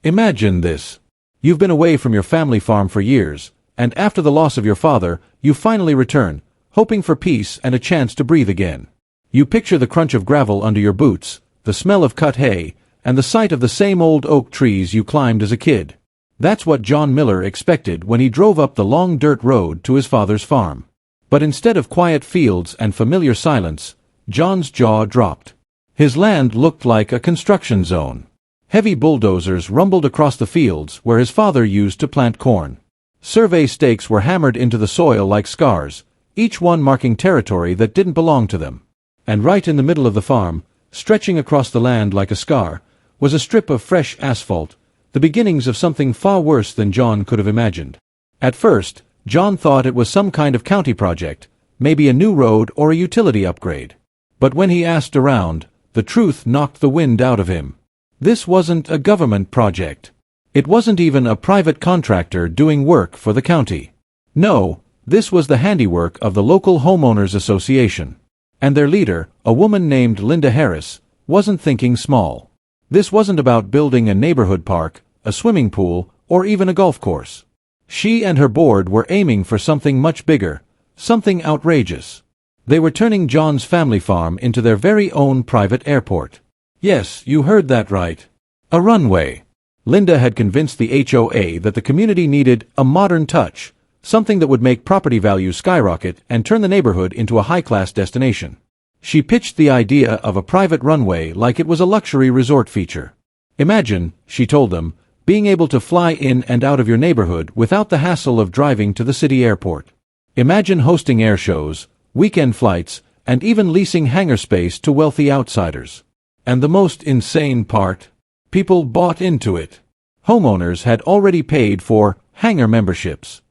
Imagine this. You've been away from your family farm for years, and after the loss of your father, you finally return, hoping for peace and a chance to breathe again. You picture the crunch of gravel under your boots, the smell of cut hay, and the sight of the same old oak trees you climbed as a kid. That's what John Miller expected when he drove up the long dirt road to his father's farm. But instead of quiet fields and familiar silence, John's jaw dropped. His land looked like a construction zone. Heavy bulldozers rumbled across the fields where his father used to plant corn. Survey stakes were hammered into the soil like scars, each one marking territory that didn't belong to them. And right in the middle of the farm, stretching across the land like a scar, was a strip of fresh asphalt, the beginnings of something far worse than John could have imagined. At first, John thought it was some kind of county project, maybe a new road or a utility upgrade. But when he asked around, the truth knocked the wind out of him. This wasn't a government project. It wasn't even a private contractor doing work for the county. No, this was the handiwork of the local homeowners association. And their leader, a woman named Linda Harris, wasn't thinking small. This wasn't about building a neighborhood park, a swimming pool, or even a golf course. She and her board were aiming for something much bigger, something outrageous. They were turning John's family farm into their very own private airport. Yes, you heard that right. A runway. Linda had convinced the HOA that the community needed a modern touch, something that would make property values skyrocket and turn the neighborhood into a high-class destination. She pitched the idea of a private runway like it was a luxury resort feature. Imagine, she told them, being able to fly in and out of your neighborhood without the hassle of driving to the city airport. Imagine hosting air shows, weekend flights, and even leasing hangar space to wealthy outsiders. And the most insane part? People bought into it. Homeowners had already paid for hangar memberships.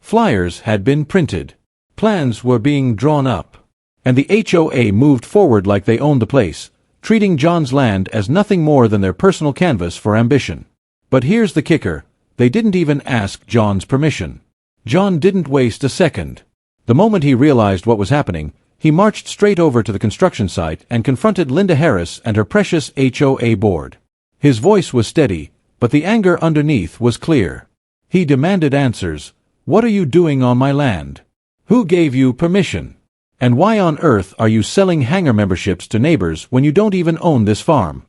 Flyers had been printed. Plans were being drawn up. And the HOA moved forward like they owned the place, treating John's land as nothing more than their personal canvas for ambition. But here's the kicker, they didn't even ask John's permission. John didn't waste a second. The moment he realized what was happening, he marched straight over to the construction site and confronted Linda Harris and her precious HOA board. His voice was steady, but the anger underneath was clear. He demanded answers. What are you doing on my land? Who gave you permission? And why on earth are you selling hangar memberships to neighbors when you don't even own this farm?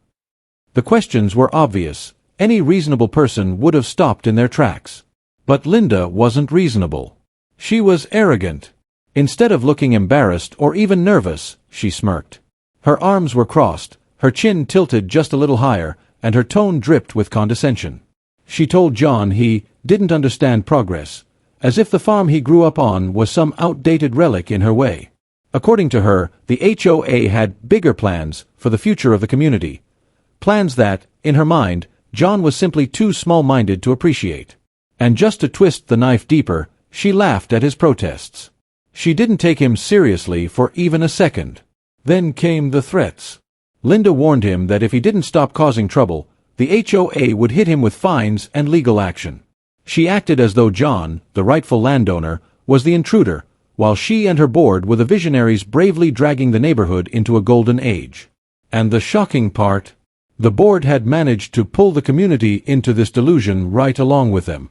The questions were obvious. Any reasonable person would have stopped in their tracks. But Linda wasn't reasonable. She was arrogant. Instead of looking embarrassed or even nervous, she smirked. Her arms were crossed, her chin tilted just a little higher, and her tone dripped with condescension. She told John he didn't understand progress, as if the farm he grew up on was some outdated relic in her way. According to her, the HOA had bigger plans for the future of the community. Plans that, in her mind, John was simply too small-minded to appreciate. And just to twist the knife deeper, she laughed at his protests. She didn't take him seriously for even a second. Then came the threats. Linda warned him that if he didn't stop causing trouble, the HOA would hit him with fines and legal action. She acted as though John, the rightful landowner, was the intruder, while she and her board were the visionaries bravely dragging the neighborhood into a golden age. And the shocking part? The board had managed to pull the community into this delusion right along with them.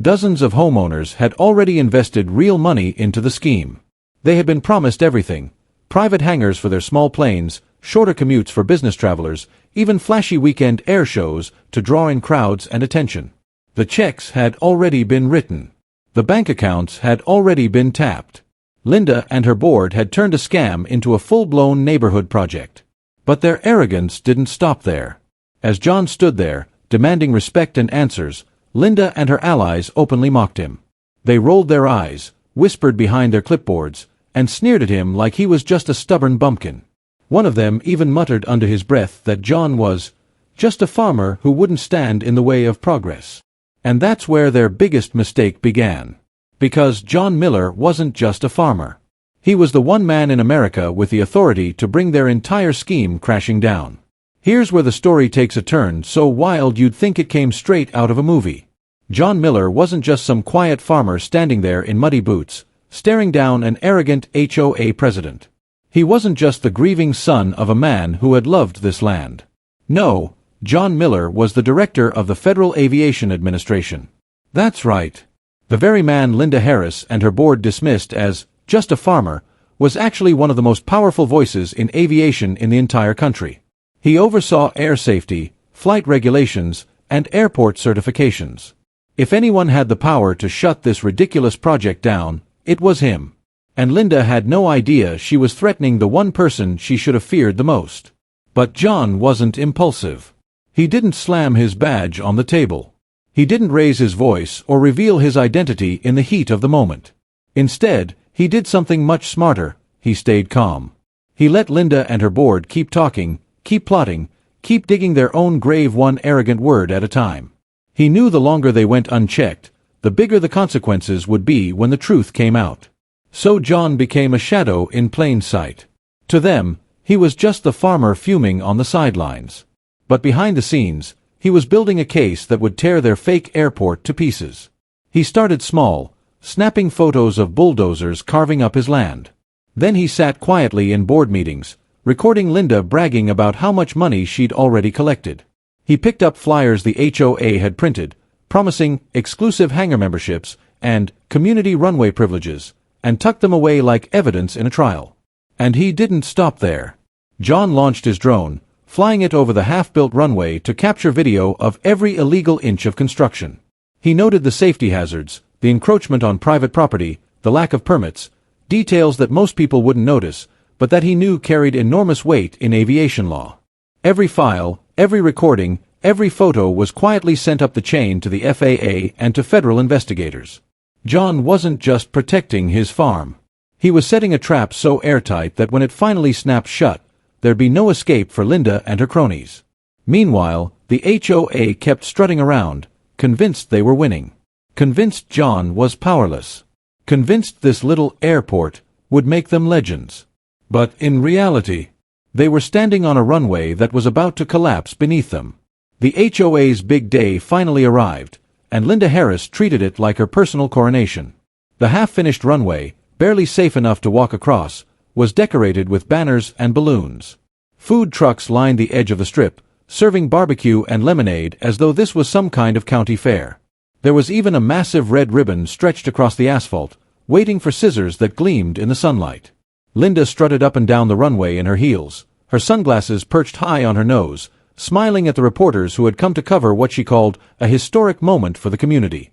Dozens of homeowners had already invested real money into the scheme. They had been promised everything: private hangars for their small planes, shorter commutes for business travelers, even flashy weekend air shows to draw in crowds and attention. The checks had already been written. The bank accounts had already been tapped. Linda and her board had turned a scam into a full-blown neighborhood project. But their arrogance didn't stop there. As John stood there, demanding respect and answers, Linda and her allies openly mocked him. They rolled their eyes, whispered behind their clipboards, and sneered at him like he was just a stubborn bumpkin. One of them even muttered under his breath that John was just a farmer who wouldn't stand in the way of progress. And that's where their biggest mistake began. Because John Miller wasn't just a farmer. He was the one man in America with the authority to bring their entire scheme crashing down. Here's where the story takes a turn so wild you'd think it came straight out of a movie. John Miller wasn't just some quiet farmer standing there in muddy boots, staring down an arrogant HOA president. He wasn't just the grieving son of a man who had loved this land. No, John Miller was the director of the Federal Aviation Administration. That's right. The very man Linda Harris and her board dismissed as just a farmer was actually one of the most powerful voices in aviation in the entire country. He oversaw air safety, flight regulations, and airport certifications. If anyone had the power to shut this ridiculous project down, it was him. And Linda had no idea she was threatening the one person she should have feared the most. But John wasn't impulsive. He didn't slam his badge on the table. He didn't raise his voice or reveal his identity in the heat of the moment. Instead, he did something much smarter. He stayed calm. He let Linda and her board keep talking, keep plotting, keep digging their own grave one arrogant word at a time. He knew the longer they went unchecked, the bigger the consequences would be when the truth came out. So John became a shadow in plain sight. To them, he was just the farmer fuming on the sidelines. But behind the scenes, he was building a case that would tear their fake airport to pieces. He started small, snapping photos of bulldozers carving up his land. Then he sat quietly in board meetings, recording Linda bragging about how much money she'd already collected. He picked up flyers the HOA had printed, promising exclusive hangar memberships and community runway privileges, and tucked them away like evidence in a trial. And he didn't stop there. John launched his drone, flying it over the half-built runway to capture video of every illegal inch of construction. He noted the safety hazards, the encroachment on private property, the lack of permits, details that most people wouldn't notice, but that he knew carried enormous weight in aviation law. Every file, every recording, every photo was quietly sent up the chain to the FAA and to federal investigators. John wasn't just protecting his farm. He was setting a trap so airtight that when it finally snapped shut, there'd be no escape for Linda and her cronies. Meanwhile, the HOA kept strutting around, convinced they were winning. Convinced John was powerless. Convinced this little airport would make them legends. But in reality, they were standing on a runway that was about to collapse beneath them. The HOA's big day finally arrived, and Linda Harris treated it like her personal coronation. The half-finished runway, barely safe enough to walk across, was decorated with banners and balloons. Food trucks lined the edge of the strip, serving barbecue and lemonade as though this was some kind of county fair. There was even a massive red ribbon stretched across the asphalt, waiting for scissors that gleamed in the sunlight. Linda strutted up and down the runway in her heels, her sunglasses perched high on her nose, smiling at the reporters who had come to cover what she called a historic moment for the community.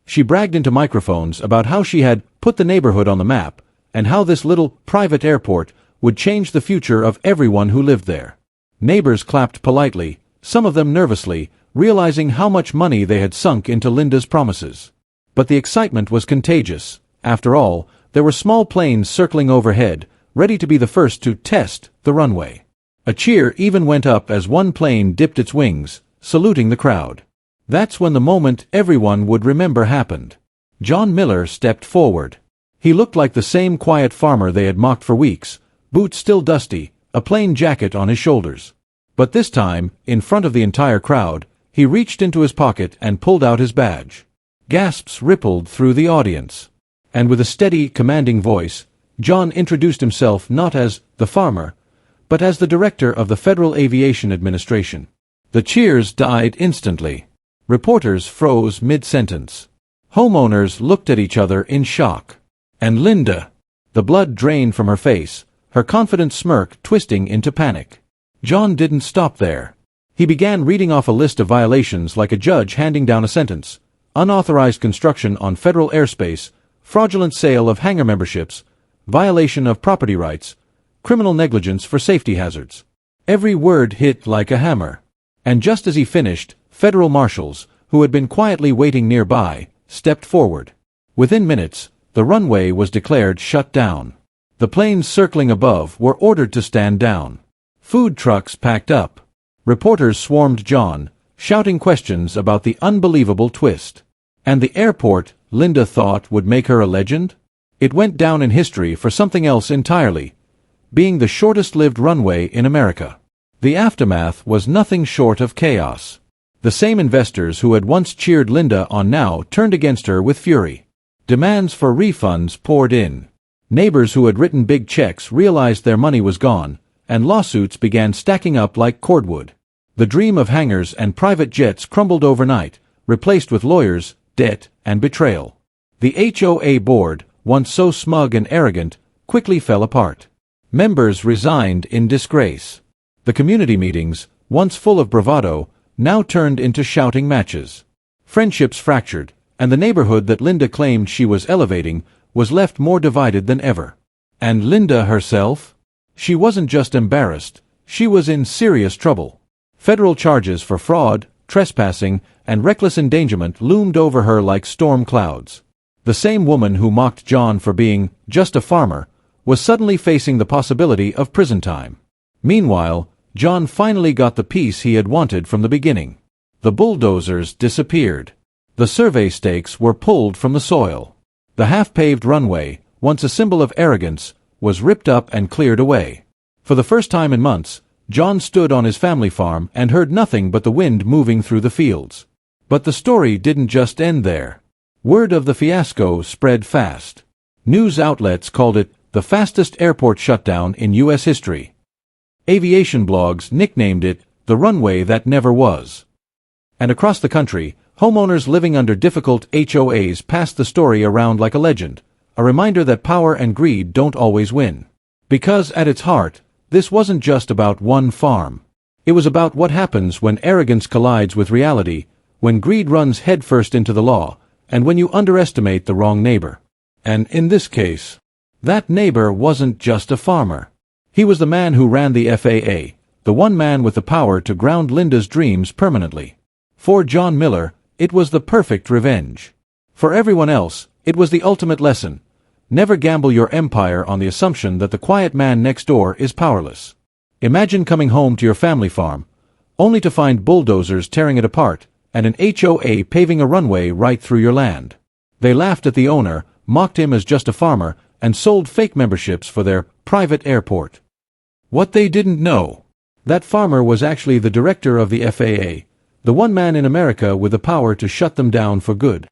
She bragged into microphones about how she had put the neighborhood on the map, and how this little private airport would change the future of everyone who lived there. Neighbors clapped politely, some of them nervously, realizing how much money they had sunk into Linda's promises. But the excitement was contagious. After all, there were small planes circling overhead, ready to be the first to test the runway. A cheer even went up as one plane dipped its wings, saluting the crowd. That's when the moment everyone would remember happened. John Miller stepped forward. He looked like the same quiet farmer they had mocked for weeks, boots still dusty, a plain jacket on his shoulders. But this time, in front of the entire crowd, he reached into his pocket and pulled out his badge. Gasps rippled through the audience. And with a steady, commanding voice, John introduced himself not as the farmer, but as the director of the Federal Aviation Administration. The cheers died instantly. Reporters froze mid-sentence. Homeowners looked at each other in shock. And Linda, the blood drained from her face, her confident smirk twisting into panic. John didn't stop there. He began reading off a list of violations like a judge handing down a sentence: unauthorized construction on federal airspace, fraudulent sale of hangar memberships, violation of property rights, criminal negligence for safety hazards. Every word hit like a hammer. And just as he finished, federal marshals, who had been quietly waiting nearby, stepped forward. Within minutes, the runway was declared shut down. The planes circling above were ordered to stand down. Food trucks packed up. Reporters swarmed John, shouting questions about the unbelievable twist. And the airport, Linda thought, would make her a legend? It went down in history for something else entirely: being the shortest-lived runway in America. The aftermath was nothing short of chaos. The same investors who had once cheered Linda on now turned against her with fury. Demands for refunds poured in. Neighbors who had written big checks realized their money was gone, and lawsuits began stacking up like cordwood. The dream of hangars and private jets crumbled overnight, replaced with lawyers, debt, and betrayal. The HOA board, once so smug and arrogant, quickly fell apart. Members resigned in disgrace. The community meetings, once full of bravado, now turned into shouting matches. Friendships fractured, and the neighborhood that Linda claimed she was elevating was left more divided than ever. And Linda herself? She wasn't just embarrassed, she was in serious trouble. Federal charges for fraud, trespassing, and reckless endangerment loomed over her like storm clouds. The same woman who mocked John for being just a farmer was suddenly facing the possibility of prison time. Meanwhile, John finally got the peace he had wanted from the beginning. The bulldozers disappeared. The survey stakes were pulled from the soil. The half-paved runway, once a symbol of arrogance, was ripped up and cleared away. For the first time in months, John stood on his family farm and heard nothing but the wind moving through the fields. But the story didn't just end there. Word of the fiasco spread fast. News outlets called it the fastest airport shutdown in U.S. history. Aviation blogs nicknamed it the runway that never was. And across the country, homeowners living under difficult HOAs passed the story around like a legend, a reminder that power and greed don't always win. Because at its heart, this wasn't just about one farm. It was about what happens when arrogance collides with reality, when greed runs headfirst into the law, and when you underestimate the wrong neighbor. And in this case, that neighbor wasn't just a farmer. He was the man who ran the FAA, the one man with the power to ground Linda's dreams permanently. For John Miller, it was the perfect revenge. For everyone else, it was the ultimate lesson. Never gamble your empire on the assumption that the quiet man next door is powerless. Imagine coming home to your family farm, only to find bulldozers tearing it apart, and an HOA paving a runway right through your land. They laughed at the owner, mocked him as just a farmer, and sold fake memberships for their private airport. What they didn't know, that farmer was actually the director of the FAA, the one man in America with the power to shut them down for good.